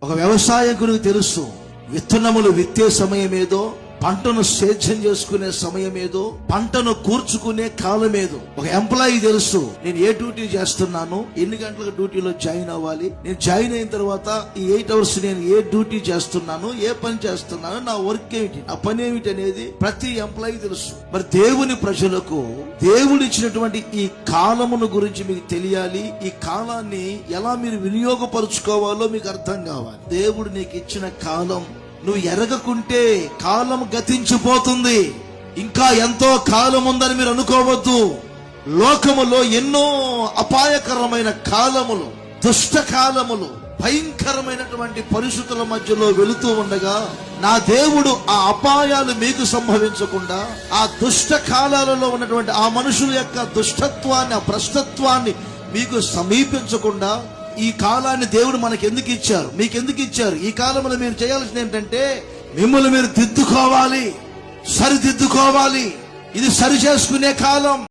ఒక వ్యవసాయకునికి తెలుసు విత్తనములు విత్తే సమయం ఏదో, పంటను సేద్యం చేసుకునే సమయం ఏదో, పంటను కూర్చుకునే కాలం ఏదో. ఒక ఎంప్లాయీ తెలుసు నేను ఏ డ్యూటీ చేస్తున్నాను, ఎన్ని గంటలకు డ్యూటీలో జాయిన్ అవ్వాలి, నేను జాయిన్ అయిన తర్వాత ఈ 8 hours నేను ఏ డ్యూటీ చేస్తున్నాను, ఏ పని చేస్తున్నాను, నా వర్క్ ఏమిటి, నా పని ఏమిటి అనేది ప్రతి ఎంప్లాయీ తెలుసు. మరి దేవుని ప్రజలకు దేవుడు ఇచ్చినటువంటి ఈ కాలమును గురించి మీకు తెలియాలి. ఈ కాలాన్ని ఎలా మీరు వినియోగపరుచుకోవాలో మీకు అర్థం కావాలి. దేవుడు నీకు ఇచ్చిన కాలం నువ్వు ఎరగకుంటే కాలం గతించిపోతుంది. ఇంకా ఎంతో కాలం ఉందని మీరు అనుకోవద్దు. లోకములో ఎన్నో అపాయకరమైన కాలములు, దుష్ట కాలములు, భయంకరమైనటువంటి పరిస్థితుల మధ్యలో వెళుతూ ఉండగా నా దేవుడు ఆ అపాయాలు మీకు సంభవించకుండా, ఆ దుష్ట కాలాలలో ఉన్నటువంటి ఆ మనుషుల యొక్క దుష్టత్వాన్ని, ఆ భ్రష్టత్వాన్ని మీకు సమీపించకుండా ఈ కాలాన్ని దేవుడు మనకి ఎందుకు ఇచ్చారు, మీకు ఎందుకు ఇచ్చారు? ఈ కాలంలో మీరు చేయాల్సింది ఏంటంటే మిమ్మల్ని మీరు దిద్దుకోవాలి, సరిదిద్దుకోవాలి. ఇది సరి చేసుకునే కాలం.